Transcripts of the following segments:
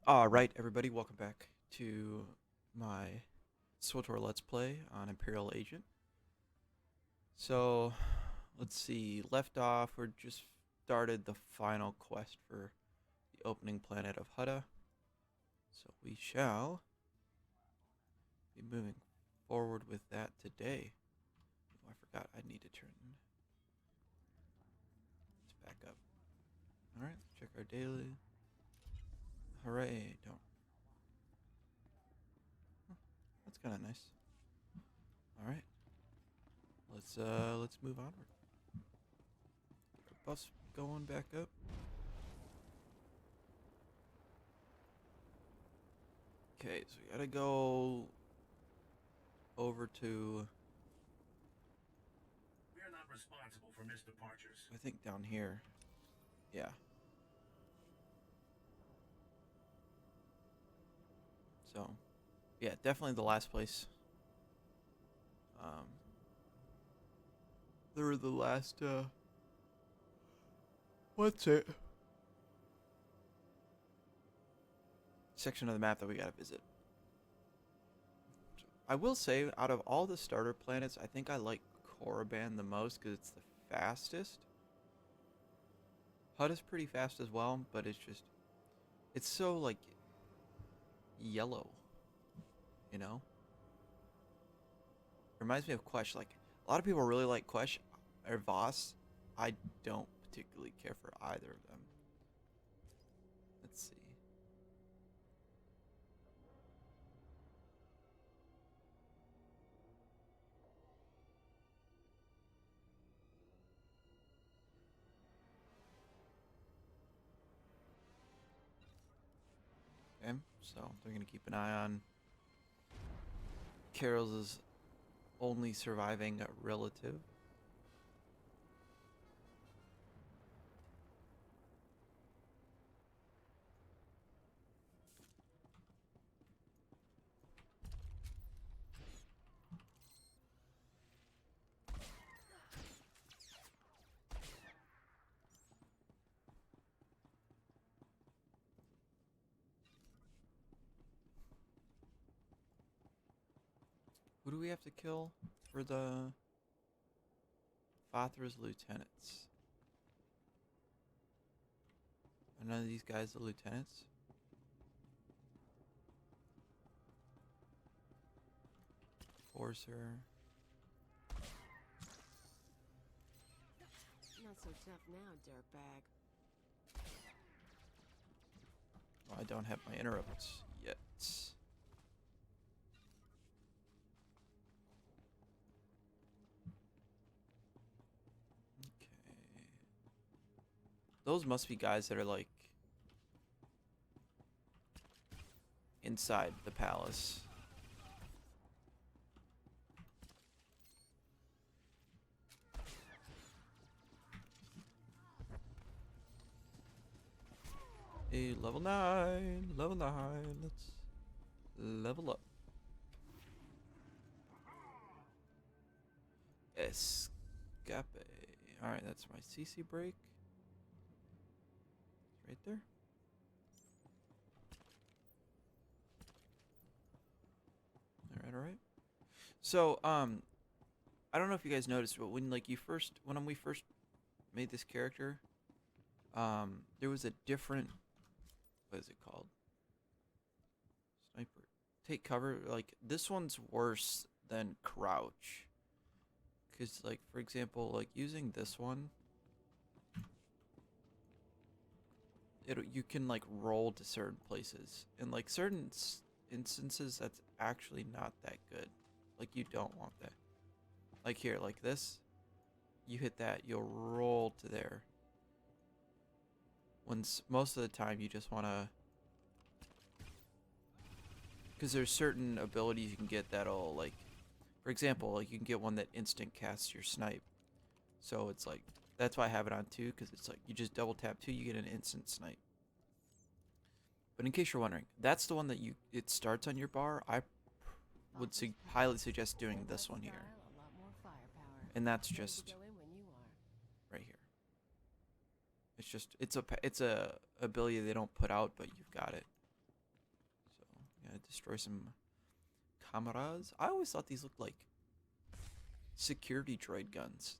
Alright, everybody, welcome back to my SWTOR Let's Play on Imperial Agent. So, let's see, left off, we're just started the final quest for the opening planet of Hutta. So we shall be moving forward with that today. Oh, I forgot I need to turn this back up. Alright, let's check our daily. Hooray, don't. Huh, that's kinda nice. Alright. Let's move onward. Get our bus going back up. Okay, so we gotta go over to, We are not responsible for missed departures. I think down here. Yeah. So, yeah, definitely the last place. Um, they were the last, what's it? Section of the map that we gotta visit. I will say, out of all the starter planets, I think I like Korriban the most because it's the fastest. Hut is pretty fast as well, but it's so, like, yellow, you know? Reminds me of Quesh. Like, a lot of people really like Quesh or Voss. I don't particularly care for either of them. Let's see. Okay, so they're gonna keep an eye on Carol's only surviving relative. Who do we have to kill for the Fathra's lieutenants? Are none of these guys the lieutenants? Forcer. Not so tough now, dirtbag. Oh, I don't have my interrupts yet. Okay. Those must be guys that are like inside the palace. Hey, level 9, level 9, let's level up. Escape. Alright, that's my CC break. It's right there. Alright, alright. So, I don't know if you guys noticed, but when we first made this character, there was a different, what is it called? Sniper. Take cover. Like, this one's worse than crouch. Because, like, for example, like, using this one, you can, like, roll to certain places. And, like, certain instances, that's actually not that good. Like, you don't want that. Like here, like this. You hit that, you'll roll to there. Most of the time, you just want to... Because there's certain abilities you can get that'll, like... For example, like, you can get one that instant casts your snipe. So it's like... That's why I have it on 2, because it's like, you just double tap 2, you get an instant snipe. But in case you're wondering, that's the one that it starts on your bar. I would highly suggest doing this one here. And that's just right here. It's a ability they don't put out, but you've got it. Gonna destroy some cameras. I always thought these looked like security droid guns.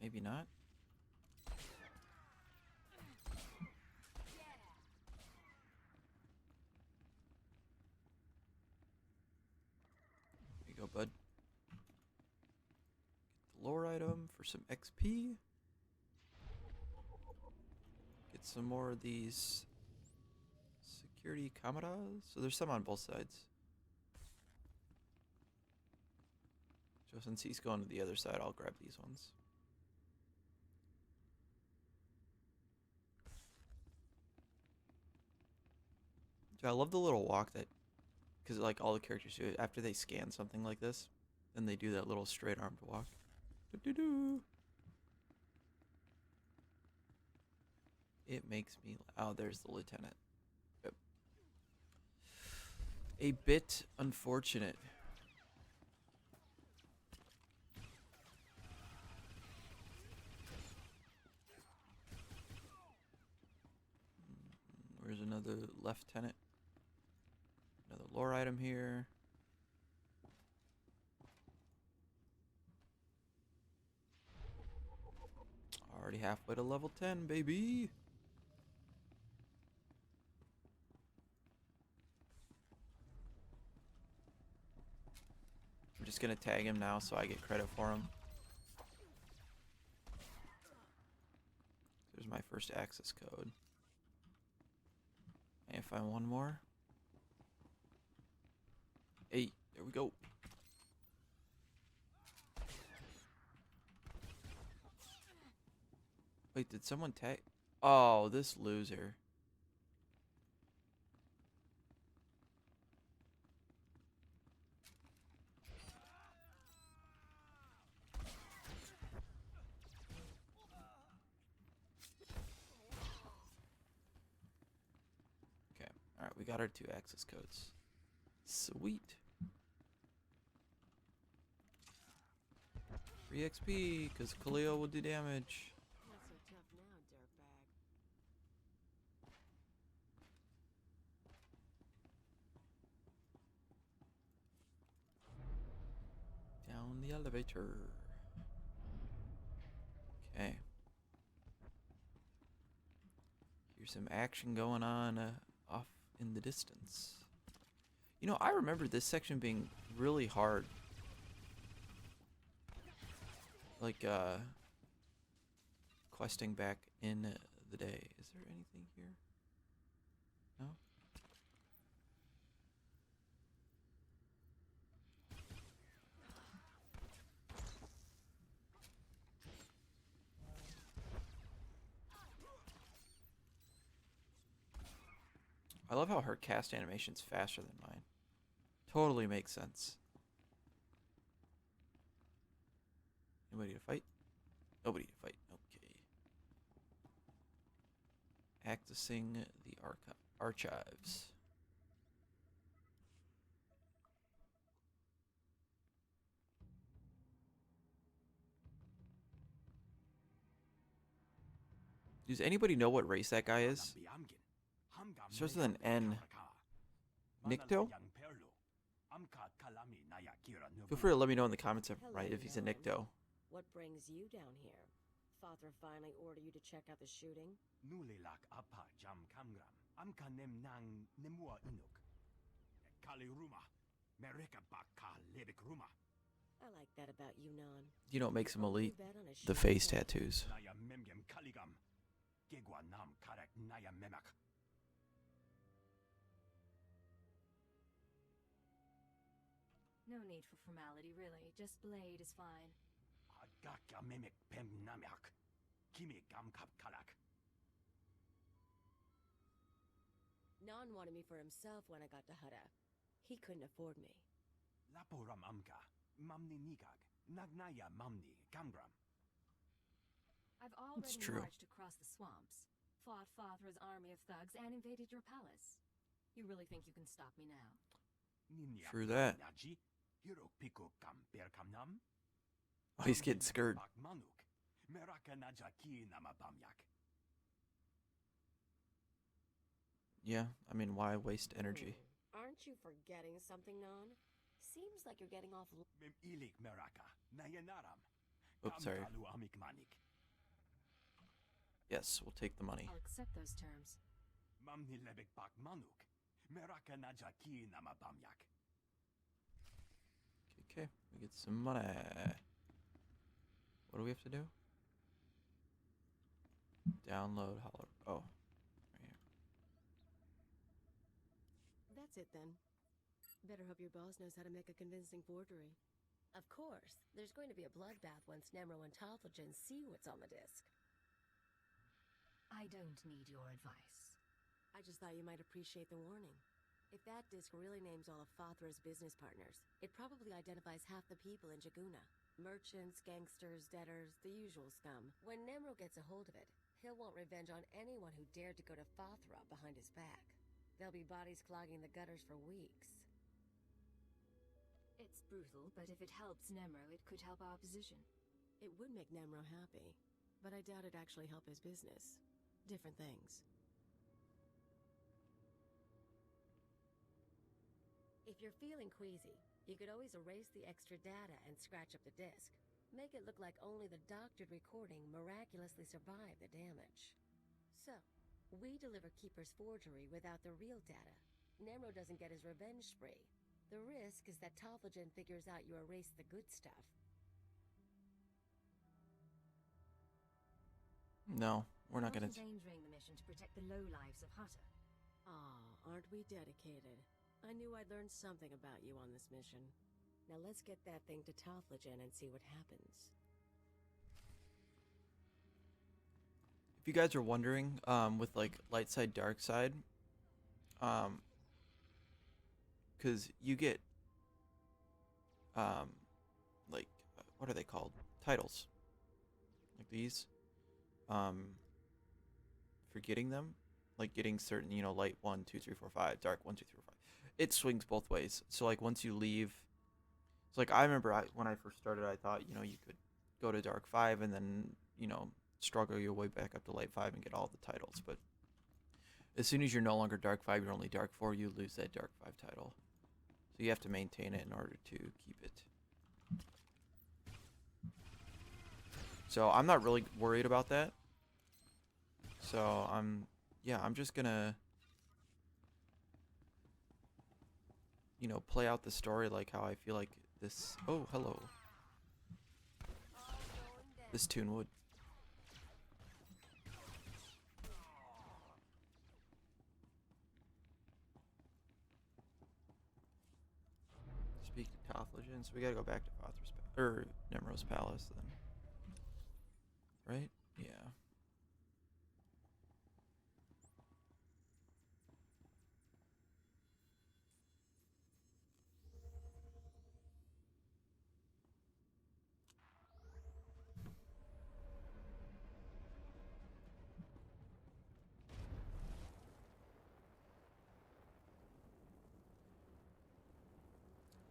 Maybe not. There you go, bud. Get the lore item for some XP. Get some more of these security cameras. So there's some on both sides. So since he's going to the other side, I'll grab these ones. So I love the little walk that, because like all the characters do it after they scan something like this, then they do that little straight armed walk. Doo-doo-doo. It makes me. Oh, there's the lieutenant. Yep. A bit unfortunate. Where's another lieutenant? Another lore item here. Already halfway to level 10, baby. I'm just gonna tag him now so I get credit for him. There's my first access code. And find one more. Hey, there we go. Wait, did someone tag? Oh, this loser. Okay, alright, we got our 2 access codes. Sweet. Free XP, because Khalil will do damage. Not so tough now, dirtbag. Down the elevator. Okay. Here's some action going on off in the distance. You know, I remember this section being really hard. Like, questing back in the day. Is there anything here? No? I love how her cast animation's faster than mine. Totally makes sense. Anybody to fight? Nobody to fight. Okay. Accessing the archives. Does anybody know what race that guy is? Starts with an N. Nikto? Feel free to let me know in the comments if, right, if he's a Nikto. What brings you down here? Father finally ordered you to check out the shooting? I like that about you, Non. You know what makes him You elite? bet on a The shooting face fight. tattoos. No need for formality, really. Just Blade is fine. Non wanted me for himself when I got to Hutta. He couldn't afford me. I've already true. marched across the swamps, fought Father's army of thugs, and invaded your palace. You really think you can stop me now? True that. Oh, he's getting scared. Yeah, I mean, why waste energy? Aren't you forgetting something, Non? Seems like you're getting off. Mem ilik meraka, nayanaram. Oops, sorry. Kamkalu amikmanik. Yes, we'll take the money. I'll accept those terms. Mamni lebek bak manuk. Meraka najaki namabamyak. Okay, we get some money. What do we have to do? Download Hollow. Oh, right here. That's it then. Better hope your boss knows how to make a convincing forgery. Of course, there's going to be a bloodbath once Nemro and Tothlegen see what's on the disc. I don't need your advice. I just thought you might appreciate the warning. If that disc really names all of Fothra's business partners, it probably identifies half the people in Jaguna. Merchants, gangsters, debtors, the usual scum. When Nemro gets a hold of it, he'll want revenge on anyone who dared to go to Fothra behind his back. There'll be bodies clogging the gutters for weeks. It's brutal, but if it helps Nemro, it could help our position. It would make Nemro happy, but I doubt it'd actually help his business. Different things. If you're feeling queasy, you could always erase the extra data and scratch up the disk. Make it look like only the doctored recording miraculously survived the damage. So, we deliver Keeper's forgery without the real data. Nemro doesn't get his revenge spree. The risk is that Tothlegen figures out you erased the good stuff. No, we're not gonna. Tothlegen's entering the mission to protect the lowlives of Hutta. Aw, aren't we dedicated? I knew I'd learn something about you on this mission. Now let's get that thing to Tothlegen and see what happens. If you guys are wondering, with like light side, dark side, because you get, like, what are they called? Titles. Like these. For getting them, like getting certain, light 1, 2, 3, 4, 5, dark 1, 2, 3, 4, 5. It swings both ways. So like once you leave, it's like I remember when I first started, I thought you could go to dark 5 and then struggle your way back up to light 5 and get all the titles. But as soon as you're no longer dark 5, you're only dark 4, you lose that dark 5 title. So you have to maintain it in order to keep it. So I'm not really worried about that. So I'm just gonna play out the story like how I feel like this. Oh, hello. This tune would. Speak to Tothlegen, so we gotta go back to Nemro's palace then. Right? Yeah.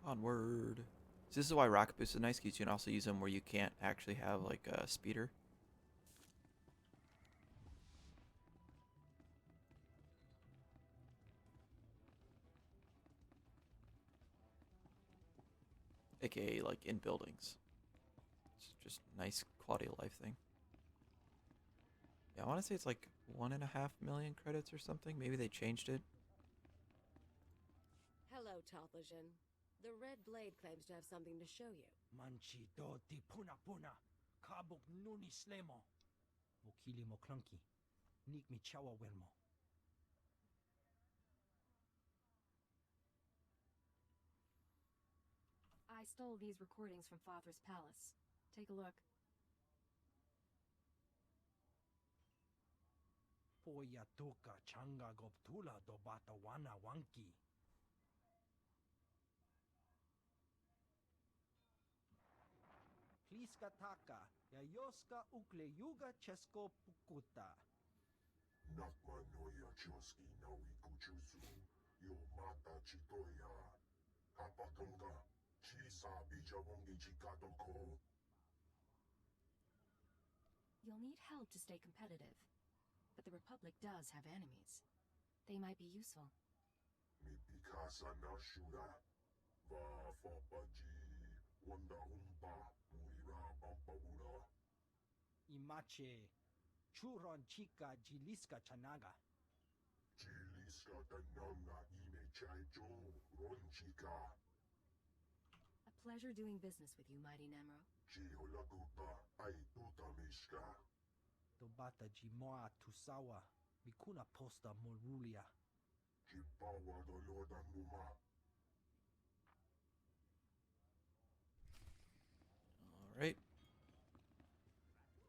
Onward. So this is why rocket boost is nice, because you can also use them where you can't actually have like a speeder. AKA like in buildings. It's just nice quality of life thing. Yeah, I want to say it's like 1.5 million credits or something. Maybe they changed it. Hello, Tothlegen. The Red Blade claims to have something to show you. Manchi do di puna puna. Kabuk nuni slemo. Mokili mo clunky. Nik mi chawa welmo. I stole these recordings from Father's palace. Take a look. Poya tuka changa goptula do bata wana wanki. Pliska taka, yayoska ukle yuga chesko pukuta. Nakma noya choski nawi kuchusu. Yo mata chitoya. Kapatonga. Chisa bijabongi chikatoko. You'll need help to stay competitive. But the Republic does have enemies. They might be useful. Mi Picasa na Shura. Va Fapaji. Wanda Umba. Muira Bampabura. Imache. Churon chica jiliska chanaga. Chiliska Tananga Ine Chaicho. Ronchika. A pleasure doing business with you, Mighty Nemro. Chiholakupa. Aituta Mishka. Tobata jimoa tusawa. Mikuna posta morulia. Chipawa Doloda Numa. All right.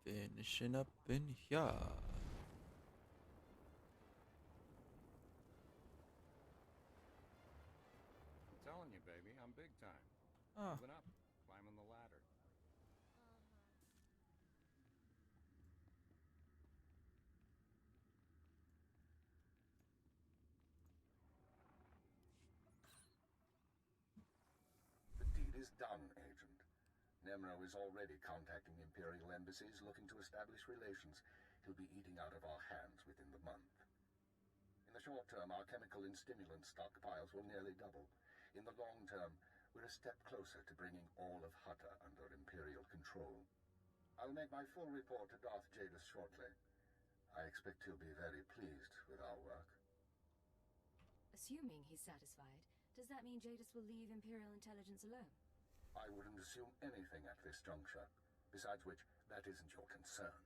Finishing up in here. I'm telling you, baby, I'm big time. Oh, Moving up, climbing the ladder. The deed is done, Agent. Nemro is already contacting Imperial embassies looking to establish relations. He'll be eating out of our hands within the month. In the short term, our chemical and stimulant stockpiles will nearly double. In the long term, we're a step closer to bringing all of Hutta under Imperial control. I'll make my full report to Darth Jadis shortly. I expect he'll be very pleased with our work. Assuming he's satisfied, does that mean Jadis will leave Imperial intelligence alone? I wouldn't assume anything at this juncture. Besides which, that isn't your concern.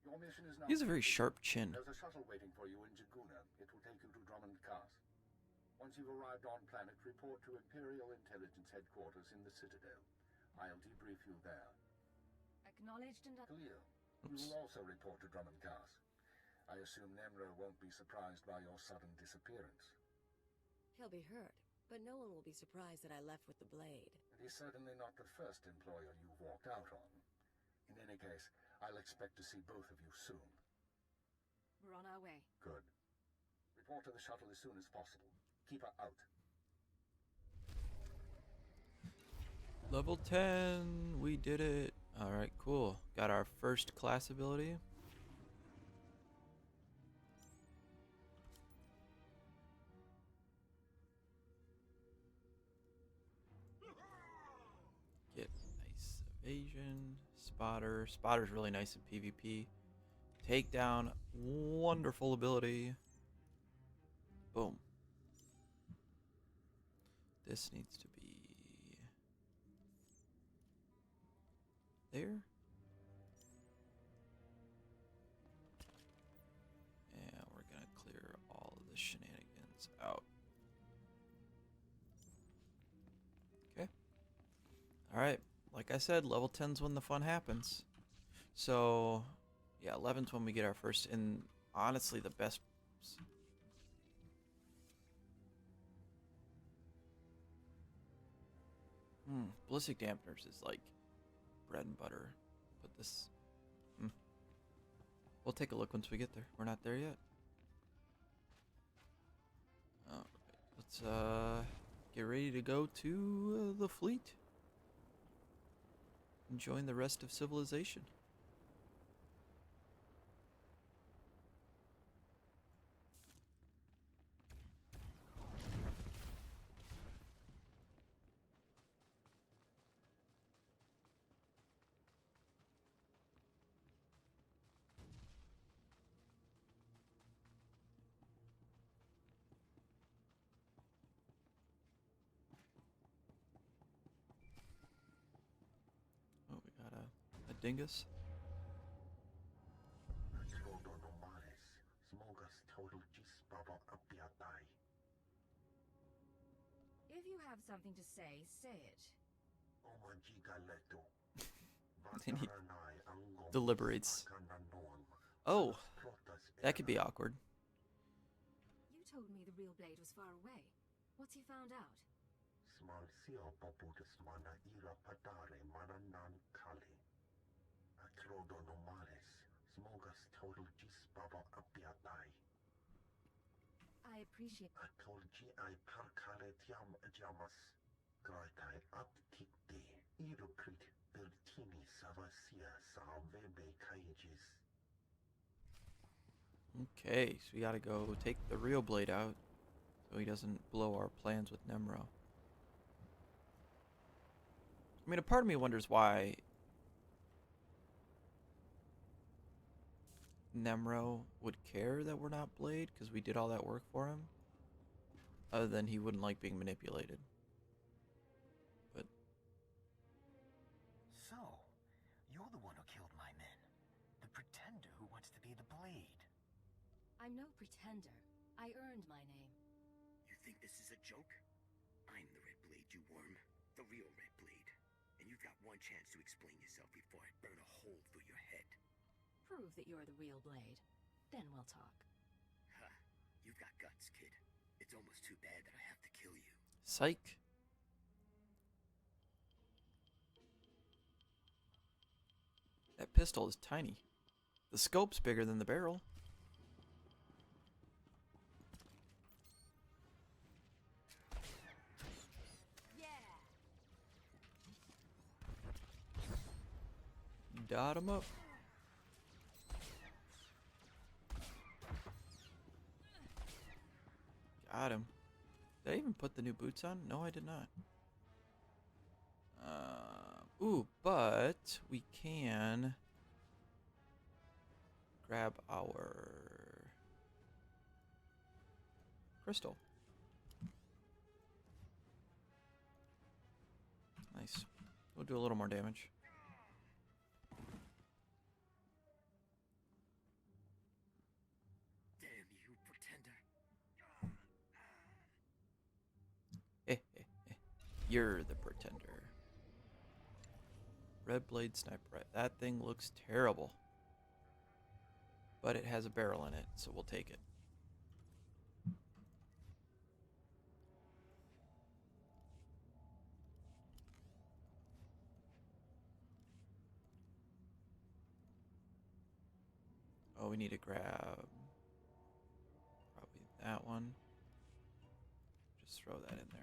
Your mission is not... he has a very sharp chin. There's a shuttle waiting for you in Jaguna. It will take you to Drummond Cast. Once you've arrived on planet, report to Imperial Intelligence Headquarters in the Citadel. I'll debrief you there. Acknowledged and... Cleo, you will also report to Drummond Cast. I assume Nemro won't be surprised by your sudden disappearance. He'll be hurt, but no one will be surprised that I left with the blade. And he's certainly not the first employer you've walked out on. In any case, I'll expect to see both of you soon. We're on our way. Good. Report to the shuttle as soon as possible. Keep her out. Level 10. We did it. All right, cool. Got our first class ability. Get nice evasion. Spotter. Spotter's really nice in PvP. Takedown. Wonderful ability. Boom. This needs to be there. And we're gonna clear all of the shenanigans out. Okay. Alright. Like I said, level 10's when the fun happens. So, yeah, 11's when we get our first, and honestly, the best. Ballistic dampeners is like bread and butter, but this, we'll take a look once we get there. We're not there yet. All right, let's get ready to go to the fleet and join the rest of civilization. Oh, we got a dingus. If you have something to say, say it. And he deliberates. Oh, that could be awkward. You told me the real blade was far away. What's he found out? I appreciate... Okay, so we gotta go take the real blade out so he doesn't blow our plans with Nemro. I mean, a part of me wonders why Nemro would care that we're not Blade, because we did all that work for him. Other than he wouldn't like being manipulated. But So, you're the one who killed my men. The pretender who wants to be the Blade. I'm no pretender. I earned my name. You think this is a joke? I'm the Red Blade, you worm. The real Red Blade. And you've got one chance to explain yourself before I burn a hole through your head. Prove that you're the real Blade. Then we'll talk. Ha! You've got guts, kid. It's almost too bad that I have to kill you. psych. That pistol is tiny. The scope's bigger than the barrel. Dot him up. Got him. Did I even put the new boots on? No, I did not. Ooh, but we can grab our crystal. Nice. We'll do a little more damage. Damn you, pretender. You're the pretender. Red blade sniper. That thing looks terrible. But it has a barrel in it, so we'll take it. Oh, we need to grab probably that one. Just throw that in there.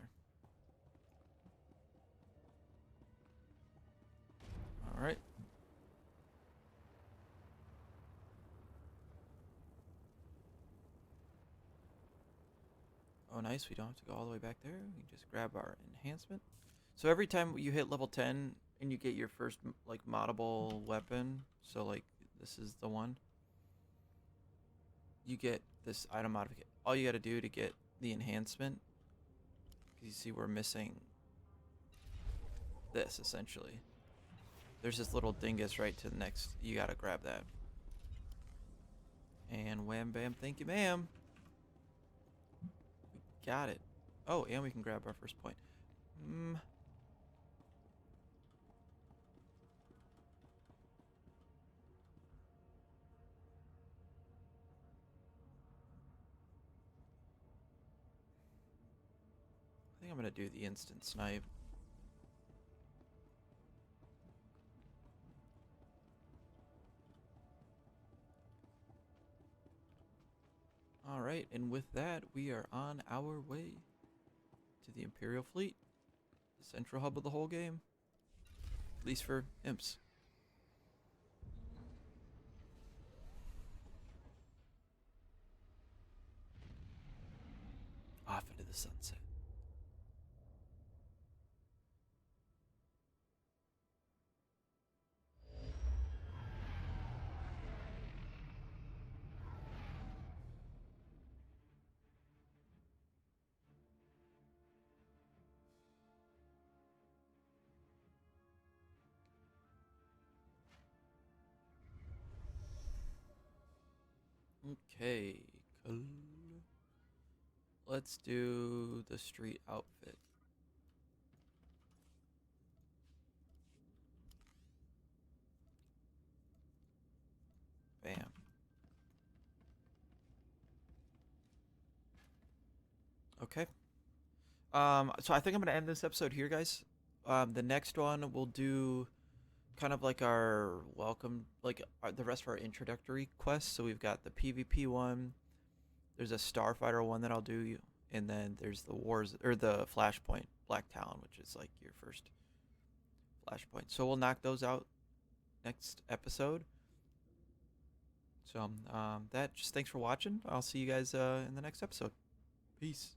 All right. Oh, nice. We don't have to go all the way back there. We can just grab our enhancement. So every time you hit level 10 and you get your first like moddable weapon, so like this is the one, you get this item modification. All you got to do to get the enhancement, you see we're missing this essentially. There's this little dingus right to the next. You got to grab that. And wham bam, thank you ma'am. We got it. Oh, and we can grab our first point. I think I'm gonna do the instant snipe. Alright, and with that, we are on our way to the Imperial fleet, the central hub of the whole game. At least for imps. Off into the sunset. Okay, cool. Let's do the street outfit. Bam. Okay. So I think I'm gonna end this episode here, guys. The next one we'll do kind of like our welcome, like the rest of our introductory quests. So we've got the PvP one. There's a Starfighter one that I'll do, and then there's the Wars or the Flashpoint Black Talon, which is like your first Flashpoint. So we'll knock those out next episode. So, just thanks for watching. I'll see you guys in the next episode. Peace.